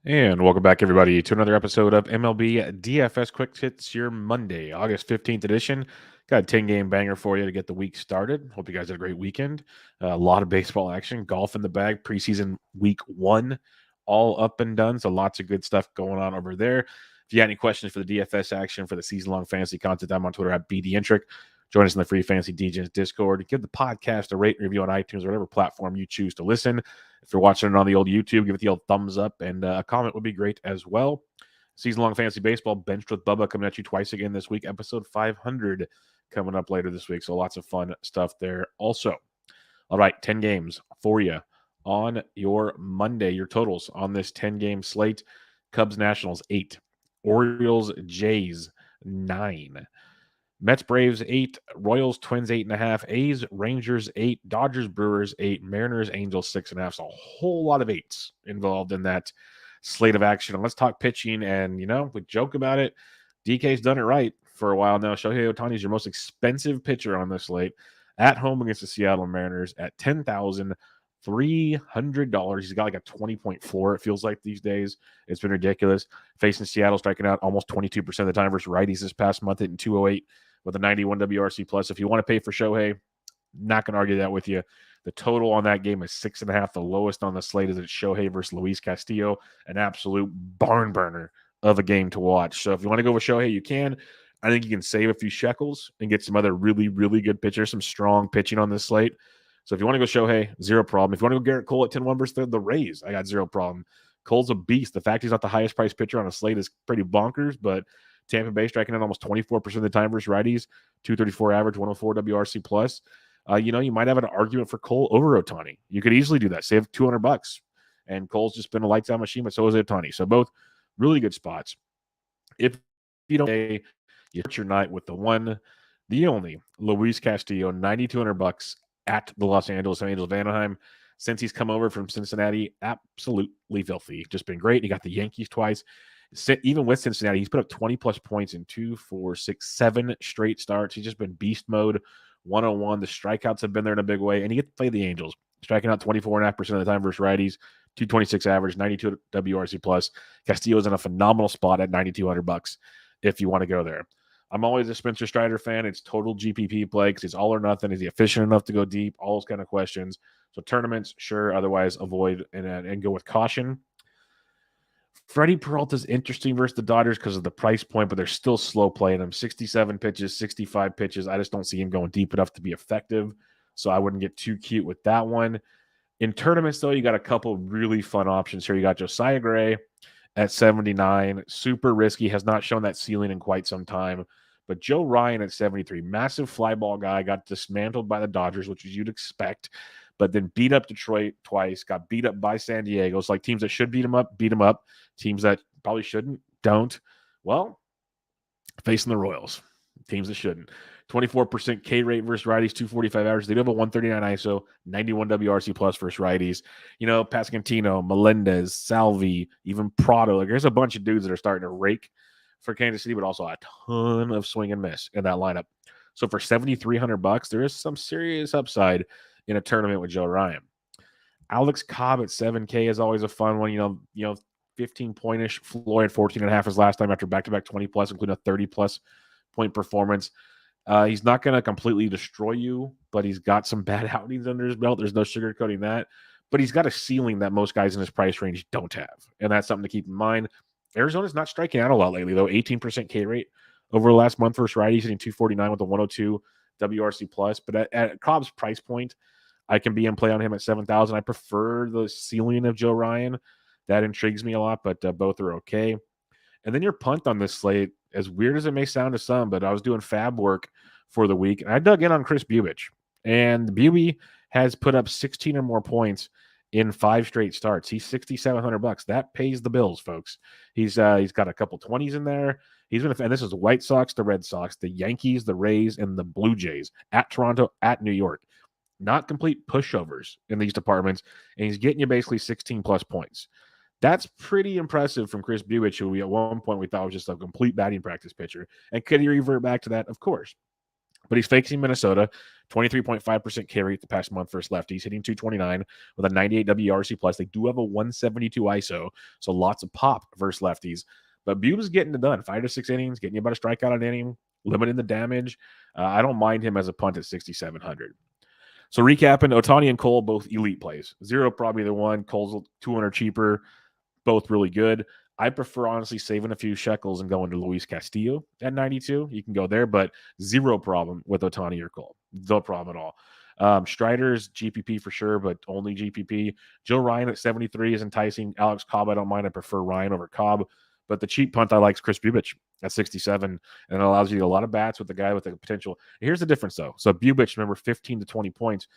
And welcome back, everybody, to another episode of MLB DFS Quick Hits, your Monday, August 15th edition. Got a 10-game banger for you to get the week started. Hope you guys had a great weekend. A lot of baseball action, golf in the bag, preseason week 1, all up and done. So lots of good stuff going on over there. If you got any questions for the DFS action, for the season-long fantasy content, I'm on Twitter at BDintric. Join us in the free Fantasy DJs Discord. Give the podcast a rate and review on iTunes or whatever platform you choose to listen. If you're watching it on the old YouTube, give it the old thumbs up, and a comment would be great as well. Season-long fantasy baseball, Benched with Bubba, coming at you twice again this week. Episode 500 coming up later this week, so lots of fun stuff there also. All right, 10 games for you on your Monday. Your totals on this 10-game slate: Cubs Nationals 8, Orioles Jays 9, Mets Braves 8, Royals Twins 8.5, A's Rangers 8, Dodgers Brewers 8, Mariners Angels 6.5. So a whole lot of 8s involved in that slate of action. And let's talk pitching. And we joke about it. DK's done it right for a while now. Shohei Ohtani is your most expensive pitcher on this slate at home against the Seattle Mariners at $10,300. He's got like a 20.4, it feels like these days. It's been ridiculous. Facing Seattle, striking out almost 22% of the time versus righties this past month, hitting 208 with a 91 WRC plus. If you want to pay for Shohei, not going to argue that with you. The total on that game is 6.5. The lowest on the slate is at Shohei versus Luis Castillo, an absolute barn burner of a game to watch. So if you want to go with Shohei, you can. I think you can save a few shekels and get some other really, really good pitchers, some strong pitching on this slate. So if you want to go Shohei, zero problem. If you want to go Garrett Cole at 10-1 versus the Rays, I got zero problem. Cole's a beast. The fact he's not the highest priced pitcher on a slate is pretty bonkers, but Tampa Bay striking out almost 24% of the time versus righties, 234 average, 104 WRC plus. You might have an argument for Cole over Ohtani. You could easily do that. Save $200. And Cole's just been a lights out machine, but so is Ohtani. So both really good spots. If you don't, you start your night with the only Luis Castillo, $9,200 at the Los Angeles Angels of Anaheim. Since he's come over from Cincinnati, absolutely filthy. Just been great. He got the Yankees twice. Even with Cincinnati, he's put up 20-plus points in 2, 4, 6, 7 straight starts. He's just been beast mode, 101. The strikeouts have been there in a big way, and he gets to play the Angels, striking out 24.5% of the time versus righties, 226 average, 92 WRC plus. Castillo's in a phenomenal spot at $9,200 if you want to go there. I'm always a Spencer Strider fan. It's total GPP play because he's all or nothing. Is he efficient enough to go deep? All those kind of questions. So tournaments, sure. Otherwise, avoid and go with caution. Freddie Peralta's interesting versus the Dodgers because of the price point, but they're still slow playing him. 67 pitches, 65 pitches. I just don't see him going deep enough to be effective, so I wouldn't get too cute with that one. In tournaments, though, you got a couple really fun options here. You got Josiah Gray at 79. Super risky, has not shown that ceiling in quite some time. But Joe Ryan at 73. Massive fly ball guy, got dismantled by the Dodgers, which is you'd expect, but then beat up Detroit twice, got beat up by San Diego. It's like teams that should beat him up. Teams that probably shouldn't, don't. Well, facing the Royals, teams that shouldn't. 24% K rate versus righties, 245 average. They do have a 139 ISO, 91 WRC plus versus righties. Pascantino, Melendez, Salvi, even Prado. Like, there's a bunch of dudes that are starting to rake for Kansas City, but also a ton of swing and miss in that lineup. So for $7,300, there is some serious upside in a tournament with Joe Ryan. Alex Cobb at 7K is always a fun one. 15-point-ish. Floyd 14.5 his last time after back-to-back 20-plus, including a 30-plus point performance. He's not going to completely destroy you, but he's got some bad outings under his belt. There's no sugarcoating that. But he's got a ceiling that most guys in his price range don't have, and that's something to keep in mind. Arizona's not striking out a lot lately, though. 18% K rate over the last month versus righties, hitting 249 with a 102 WRC plus. But at Cobb's price point, I can be in play on him at 7,000. I prefer the ceiling of Joe Ryan. That intrigues me a lot, but both are okay. And then your punt on this slate, as weird as it may sound to some, but I was doing fab work for the week, and I dug in on Chris Bubich. And Buby has put up 16 or more points in 5 straight starts. He's $6,700. That pays the bills, folks. He's got a couple 20s in there. He's been, and this is the White Sox, the Red Sox, the Yankees, the Rays, and the Blue Jays at Toronto, at New York. Not complete pushovers in these departments, and he's getting you basically 16-plus points. That's pretty impressive from Chris Buich, who at one point we thought was just a complete batting practice pitcher. And could he revert back to that? Of course. But he's facing Minnesota, 23.5% carry the past month versus lefties, hitting 229 with a 98 WRC plus. They do have a 172 ISO, so lots of pop versus lefties. But Buba's getting it done. 5 to 6 innings, getting you about a strikeout an inning, limiting the damage. I don't mind him as a punt at 6,700. So recapping, Ohtani and Cole, both elite plays. Zero probably the one. Cole's 200 cheaper. Both really good. I prefer, honestly, saving a few shekels and going to Luis Castillo at 92. You can go there, but zero problem with Ohtani or Cole. No problem at all. Strider's GPP for sure, but only GPP. Joe Ryan at 73 is enticing. Alex Cobb, I don't mind. I prefer Ryan over Cobb. But the cheap punt I like is Chris Bubich at 67, and it allows you to get a lot of bats with the guy with the potential. Here's the difference, though. So Bubich, remember, 15 to 20 points,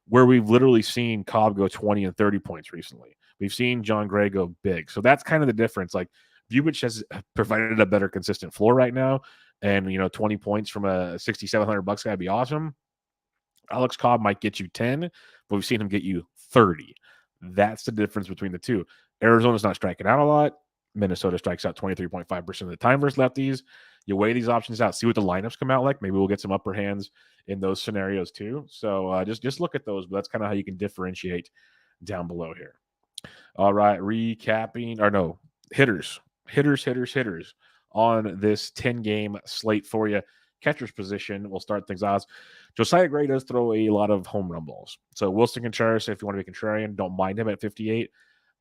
where we've literally seen Cobb go 20 and 30 points recently. We've seen John Gray go big. So that's kind of the difference. Like, Bubich has provided a better consistent floor right now, and 20 points from a $6,700 guy would be awesome. Alex Cobb might get you 10, but we've seen him get you 30. That's the difference between the two. Arizona's not striking out a lot. Minnesota strikes out 23.5% of the time versus lefties. You weigh these options out, see what the lineups come out like. Maybe we'll get some upper hands in those scenarios too. So just look at those, but that's kind of how you can differentiate down below here. All right, hitters on this 10-game slate for you. Catcher's position, we'll start things off. Josiah Gray does throw a lot of home run balls. So Wilson Contreras, if you want to be contrarian, don't mind him at 58.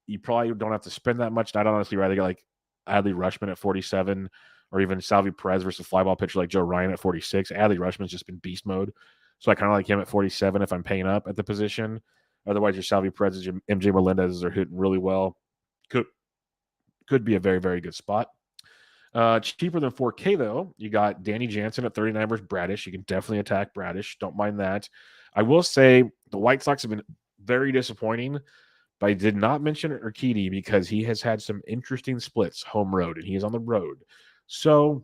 You probably don't have to spend that much. I'd honestly rather get like Adley Rutschman at 47 or even Salvi Perez versus fly ball pitcher like Joe Ryan at 46. Adley Rutschman's just been beast mode. So I kind of like him at 47 if I'm paying up at the position. Otherwise, your Salvi Perez, your MJ Melendez are hitting really well. Could be a very, very good spot. Cheaper than 4K, though, you got Danny Jansen at 39 versus Bradish. You can definitely attack Bradish. Don't mind that. I will say the White Sox have been very disappointing, but I did not mention Urquidy because he has had some interesting splits home road, and he is on the road. So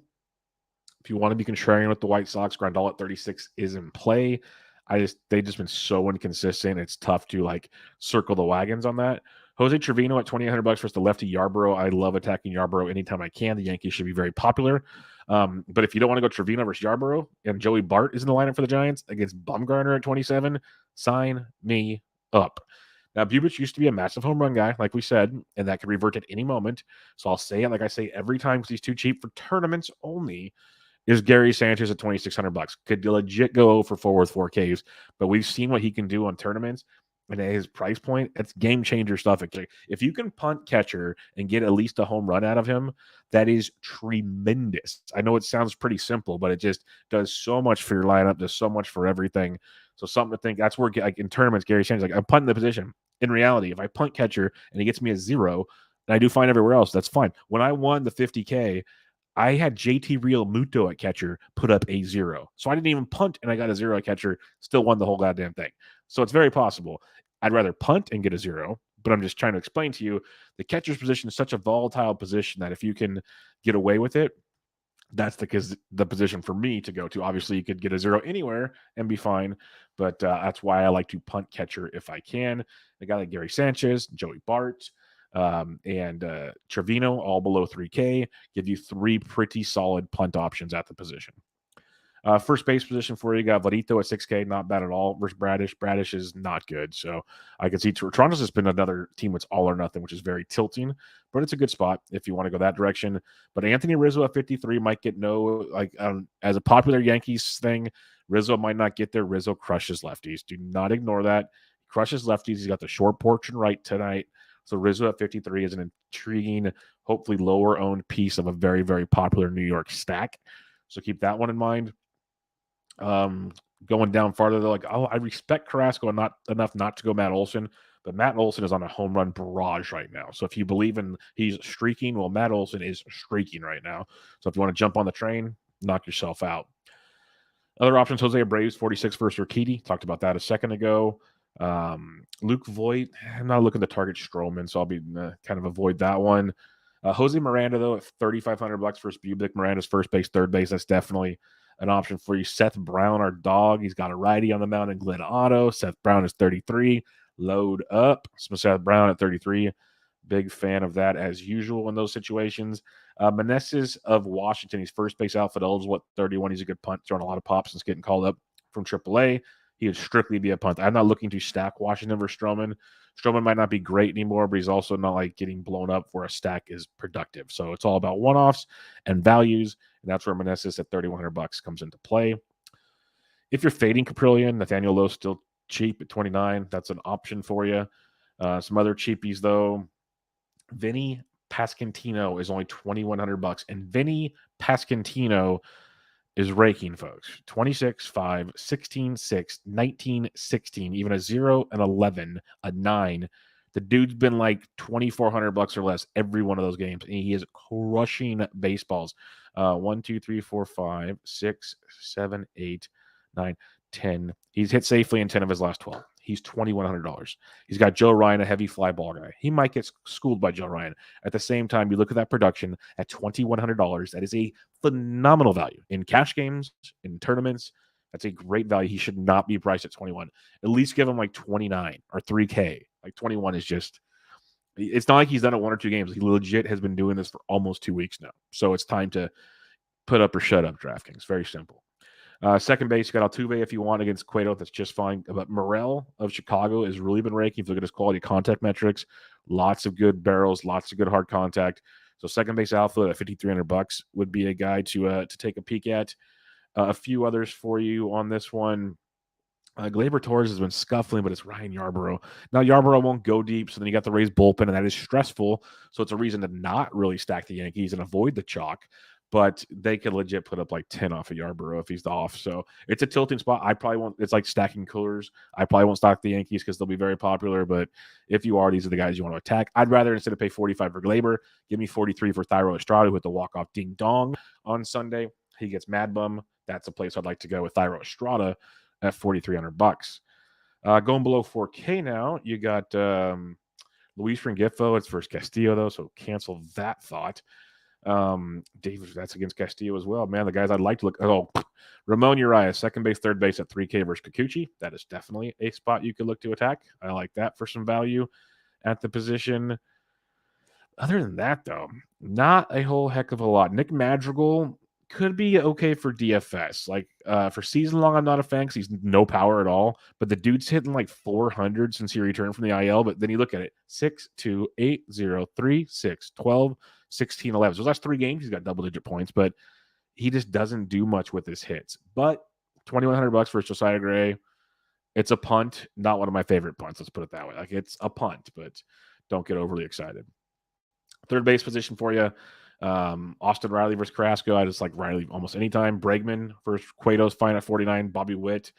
if you want to be contrarian with the White Sox, Grandal at 36 is in play. They've just been so inconsistent. It's tough to like circle the wagons on that. Jose Trevino at $2,800 versus the lefty Yarbrough. I love attacking Yarbrough anytime I can. The Yankees should be very popular. But if you don't want to go Trevino versus Yarbrough and Joey Bart is in the lineup for the Giants against Bumgarner at 27, sign me up. Now, Bubich used to be a massive home run guy, like we said, and that could revert at any moment. So I'll say it like I say every time because he's too cheap for tournaments only. Is Gary Sanchez at $2,600. Could legit go for 4 with 4Ks, but we've seen what he can do on tournaments. And at his price point, it's game changer stuff. If you can punt catcher and get at least a home run out of him, that is tremendous. I know it sounds pretty simple, but it just does so much for your lineup, does so much for everything. So something to think. That's where, like in tournaments, Gary Sanchez, like I'm punting the position. In reality, if I punt catcher and he gets me a 0, and I do fine everywhere else, that's fine. When I won the 50K, I had JT Real Muto at catcher put up a 0. So I didn't even punt and I got a 0 at catcher, still won the whole goddamn thing. So it's very possible. I'd rather punt and get a 0, but I'm just trying to explain to you the catcher's position is such a volatile position that if you can get away with it, that's the position for me to go to. Obviously, you could get a 0 anywhere and be fine, but that's why I like to punt catcher if I can. A guy like Gary Sanchez, Joey Bart, and Trevino, all below 3K, give you 3 pretty solid punt options at the position. First base position for you got Vladito at 6K, not bad at all versus Bradish. Bradish is not good, so I can see Toronto's has been another team that's all or nothing, which is very tilting, but it's a good spot if you want to go that direction. But Anthony Rizzo at 53 might get as a popular Yankees thing, Rizzo might not get there. Rizzo crushes lefties. Do not ignore that. He crushes lefties. He's got the short porch and right tonight. So Rizzo at 53 is an intriguing, hopefully lower-owned piece of a very, very popular New York stack. So keep that one in mind. Going down farther, they're like, I respect Carrasco enough not to go Matt Olson, but Matt Olson is on a home run barrage right now. So if you believe he's streaking, well, Matt Olson is streaking right now. So if you want to jump on the train, knock yourself out. Other options, Jose Abreu, 46 versus Urquidy. Talked about that a second ago. Luke Voigt, I'm not looking to target Stroman, so I'll be kind of avoid that one. Jose Miranda, though, at $3,500 versus Bubic. Miranda's first base, third base. That's definitely an option for you. Seth Brown, our dog, he's got a righty on the mound in Glen Otto. Seth Brown is 33. Load up. Seth Brown at 33. Big fan of that as usual in those situations. Meneses of Washington, he's first base outfield eligible at 31. He's a good punt, throwing a lot of pops and getting called up from AAA. he would strictly be a punt. I'm not looking to stack Washington versus Stroman. Stroman might not be great anymore, but he's also not like getting blown up where a stack is productive. So it's all about one-offs and values, and that's where Meneses at $3,100 comes into play. If you're fading Caprillion, Nathaniel Lowe's still cheap at 29. That's an option for you. Some other cheapies though. Vinny Pasquantino is only $2,100, and Vinny Pasquantino is raking, folks. 26, 5, 16, 6, 19, 16, even a 0 and 11, a 9. The dude's been like $2,400 or less every one of those games, and he is crushing baseballs. 1, 2, 3, 4, 5, 6, 7, 8, 9, 10. He's hit safely in 10 of his last 12. He's $2,100. He's got Joe Ryan, a heavy fly ball guy. He might get schooled by Joe Ryan. At the same time, you look at that production at $2,100. That is a phenomenal value in cash games, in tournaments. That's a great value. He should not be priced at 21. At least give him like 29 or 3K. Like 21 is just, it's not like he's done it 1 or 2 games. He legit has been doing this for almost 2 weeks now. So it's time to put up or shut up, DraftKings. Very simple. Second base, you got Altuve if you want against Cueto. That's just fine. But Morel of Chicago has really been raking. If you look at his quality contact metrics, lots of good barrels, lots of good hard contact. So second base outfield at $5,300 would be a guy to take a peek at. A few others for you on this one. Gleyber Torres has been scuffling, but it's Ryan Yarbrough. Now, Yarbrough won't go deep, so then you got the Rays bullpen, and that is stressful. So it's a reason to not really stack the Yankees and avoid the chalk. But they could legit put up like 10 off of Yarbrough if he's off. So it's a tilting spot. I probably won't. It's like stacking coolers. I probably won't stock the Yankees because they'll be very popular. But if you are, these are the guys you want to attack. I'd rather, instead of pay 45 for Gleyber, give me 43 for Thairo Estrada with the walk-off ding-dong on Sunday. He gets Mad Bum. That's a place I'd like to go with Thairo Estrada at $4,300. Going below 4K now, you got Luis Rengifo. It's versus Castillo, though, so cancel that thought. David, that's against Castillo as well. Man, the guys I'd like to look. Oh, Ramon Urias, second base, third base at 3K versus Kikuchi. That is definitely a spot you could look to attack. I like that for some value at the position. Other than that, though, not a whole heck of a lot. Nick Madrigal could be okay for DFS. Like for season long, I'm not a fan because he's no power at all. But the dude's hitting like 400 since he returned from the IL. But then you look at it: 6, 2, 8, 0, 3, 6, 12, 16, 11. So those last 3 games, he's got double-digit points, but he just doesn't do much with his hits. But $2,100 for Josiah Gray, it's a punt. Not one of my favorite punts. Let's put it that way. Like it's a punt, but don't get overly excited. Third base position for you. Austin Riley versus Carrasco. I just like Riley almost anytime. Bregman versus Cueto's fine at 49. Bobby Witt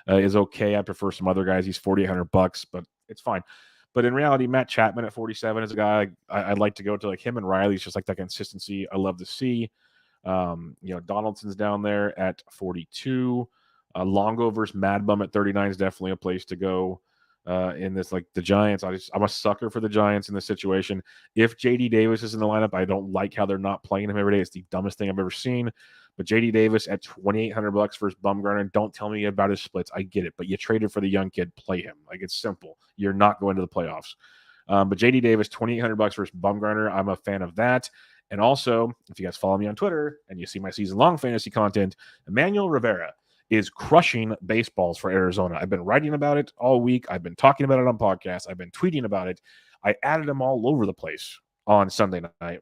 is okay. I prefer some other guys. He's $4,800, but it's fine. But in reality, Matt Chapman at 47 is a guy I'd like to go to. Like him and Riley's just like that consistency I love to see. Donaldson's down there at 42. Longo versus Mad Bum at 39 is definitely a place to go. In this, like the Giants, I'm a sucker for the Giants in this situation. If JD Davis is in the lineup, I don't like how they're not playing him every day. It's the dumbest thing I've ever seen. But JD Davis at $2,800 versus Bumgarner, don't tell me about his splits. I get it, but you traded for the young kid, play him. Like it's simple. You're not going to the playoffs. But JD Davis, $2,800 versus Bumgarner, I'm a fan of that. And also, if you guys follow me on Twitter and you see my season-long fantasy content, Emmanuel Rivera is crushing baseballs for Arizona. I've been writing about it all week. I've been talking about it on podcasts. I've been tweeting about it. I added him all over the place on Sunday night.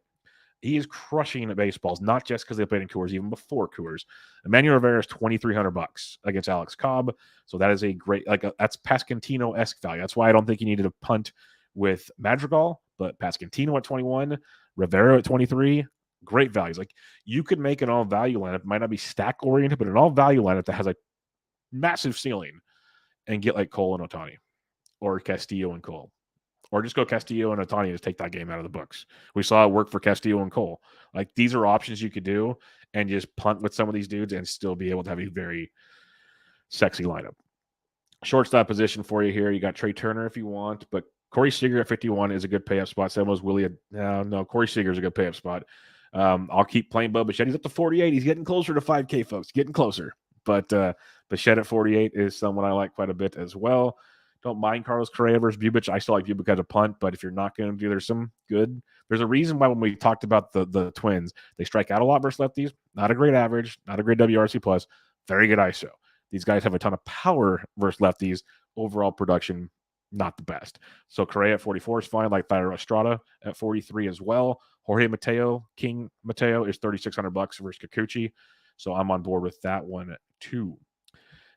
He is crushing baseballs, not just because they played in Coors, even before Coors. Emmanuel Rivera is $2,300 against Alex Cobb. So that is a great, that's Pasquantino-esque value. That's why I don't think you needed to punt with Madrigal, but Pasquantino at 21, Rivera at 23. Great values. Like you could make an all value lineup, might not be stack oriented, but an all value lineup that has a massive ceiling and get like Cole and Ohtani or Castillo and Cole, or just go Castillo and Ohtani and just take that game out of the books. We saw it work for Castillo and Cole. Like these are options you could do and just punt with some of these dudes and still be able to have a very sexy lineup. Shortstop position for you here. You got Trey Turner if you want, but Corey Seager at 51 is a good pay up spot. Same as Willie. No, Corey Seager is a good pay up spot. I'll keep playing Bubba Bichette. He's up to 48. He's getting closer to 5K, folks. Getting closer. But Bichette at 48 is someone I like quite a bit as well. Don't mind Carlos Correa versus Bubich. I still like Bubich as a punt, but if you're not going to do, there's a reason why when we talked about the Twins, they strike out a lot versus lefties. Not a great average, not a great WRC plus, very good ISO. These guys have a ton of power versus lefties. Overall production, not the best. So Correa at 44 is fine, like Thairo Estrada at 43 as well. Jorge Mateo, King Mateo is $3,600 versus Kikuchi. So I'm on board with that one too.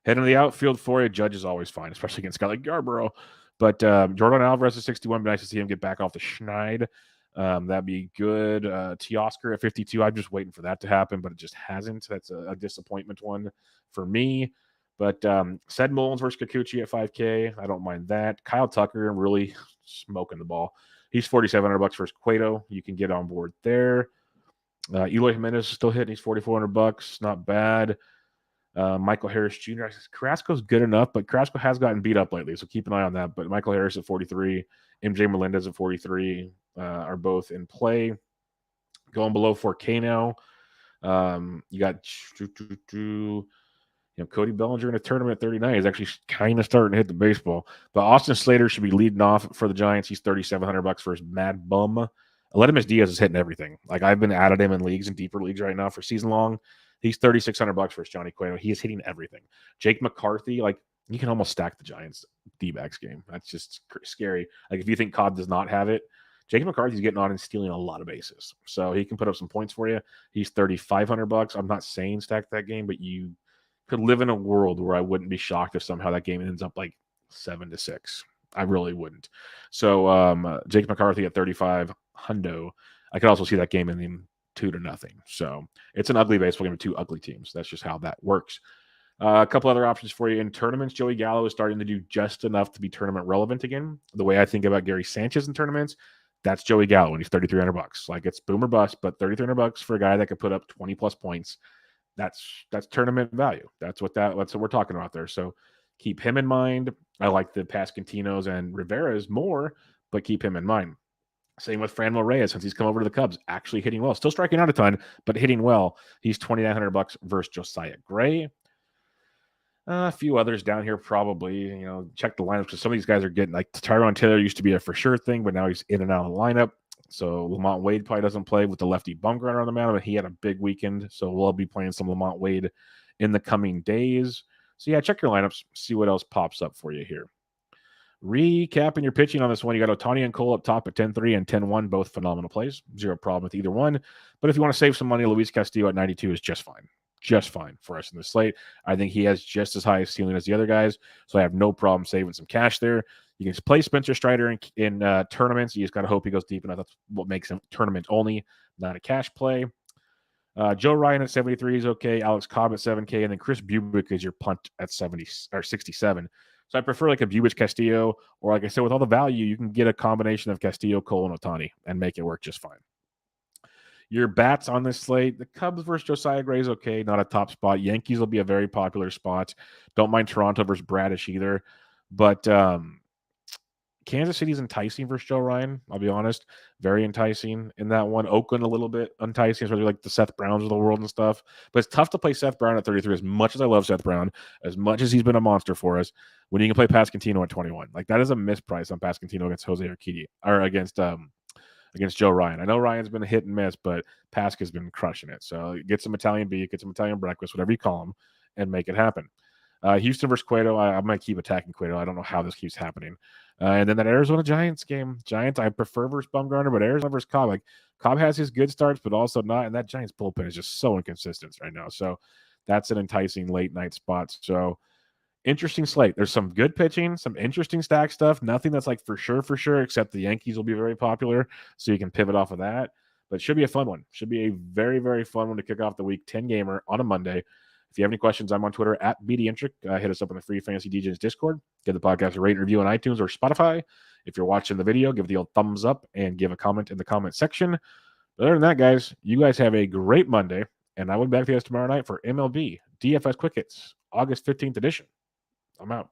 Heading to the outfield for you, Judge is always fine, especially against a guy like Yarborough. But Jordan Alvarez is 61. Be nice to see him get back off the schneid. That'd be good. Teoscar at 52. I'm just waiting for that to happen, but it just hasn't. That's a disappointment one for me. But Sed Mullins versus Kikuchi at 5K. I don't mind that. Kyle Tucker, really smoking the ball. He's $4,700 versus Cueto. You can get on board there. Eloy Jimenez is still hitting. He's $4,400. Not bad. Michael Harris Jr. Carrasco's good enough, but Carrasco has gotten beat up lately, so keep an eye on that. But Michael Harris at 43, MJ Melendez at 43 are both in play. Going below 4K now. You got Cody Bellinger in a tournament at 39. He's actually kind of starting to hit the baseball. But Austin Slater should be leading off for the Giants. He's $3,700 for his Mad Bum. Aledmus Diaz is hitting everything. Like, I've been added him in leagues and deeper leagues right now for season long. He's $3,600 for Johnny Cueto. He is hitting everything. Jake McCarthy, like, you can almost stack the Giants D-backs game. That's just scary. Like, if you think Cobb does not have it, Jake McCarthy's getting on and stealing a lot of bases. So he can put up some points for you. He's $3,500. I'm not saying stack that game, but you could live in a world where I wouldn't be shocked if somehow that game ends up like 7-6. I really wouldn't. So Jake McCarthy at 35 hundo. I could also see that game ending 2-0. So it's an ugly baseball game with two ugly teams. That's just how that works. A couple other options for you in tournaments. Joey Gallo is starting to do just enough to be tournament relevant again. The way I think about Gary Sanchez in tournaments, that's Joey Gallo, and he's $3,300. Like, it's boom or bust, but $3,300 for a guy that could put up 20 plus points. That's tournament value. That's what we're talking about there. So keep him in mind. I like the Pascantinos and Rivera's more, but keep him in mind. Same with Franmil Reyes, since he's come over to the Cubs, actually hitting well. Still striking out a ton, but hitting well. He's $2,900 versus Josiah Gray. A few others down here probably. Check the lineups because some of these guys are getting, like, Tyrone Taylor used to be a for sure thing, but now he's in and out of the lineup. So Lamont Wade probably doesn't play with the lefty Bumgarner on the mound, but he had a big weekend. So we'll be playing some Lamont Wade in the coming days. So yeah, check your lineups, see what else pops up for you here. Recapping your pitching on this one, you got Ohtani and Cole up top at 10-3 and 10-1, both phenomenal plays. Zero problem with either one. But if you want to save some money, Luis Castillo at 92 is just fine. Just fine for us in the slate. I think he has just as high a ceiling as the other guys, so I have no problem saving some cash there. You can play Spencer Strider in tournaments. You just got to hope he goes deep enough. That's what makes him tournament only, not a cash play. Joe Ryan at 73 is okay. Alex Cobb at 7K, and then Chris Bubic is your punt at 70 or 67. So I prefer like a Bubic Castillo, or like I said, with all the value, you can get a combination of Castillo, Cole, and Ohtani and make it work just fine. Your bats on this slate, the Cubs versus Josiah Gray is okay, not a top spot. Yankees will be a very popular spot. Don't mind Toronto versus Bradish either. But Kansas City's enticing versus Joe Ryan, I'll be honest. Very enticing in that one. Oakland a little bit enticing, especially like the Seth Browns of the world and stuff. But it's tough to play Seth Brown at 33, as much as I love Seth Brown, as much as he's been a monster for us, when you can play Pascantino at 21. Like, that is a misprice on Pascantino against Jose Urquidy, or against Joe Ryan. I know Ryan's been a hit and miss, but Pasca's been crushing it. So get some Italian beef, get some Italian breakfast, whatever you call them, and make it happen. Houston versus Cueto, I'm going to keep attacking Cueto. I don't know how this keeps happening. And then that Arizona Giants game. Giants, I prefer versus Bumgarner, but Arizona versus Cobb. Like, Cobb has his good starts, but also not. And that Giants bullpen is just so inconsistent right now. So that's an enticing late night spot. So interesting slate. There's some good pitching, some interesting stack stuff. Nothing that's like for sure, except the Yankees will be very popular. So you can pivot off of that. But it should be a fun one. Should be a very, very fun one to kick off the week. 10 gamer on a Monday. If you have any questions, I'm on Twitter at BDintric. Hit us up on the Free Fantasy DJs Discord. Give the podcast a rate and review on iTunes or Spotify. If you're watching the video, give the old thumbs up and give a comment in the comment section. But other than that, guys, you guys have a great Monday. And I will be back to you guys tomorrow night for MLB DFS Quick Hits, August 15th edition. I'm out.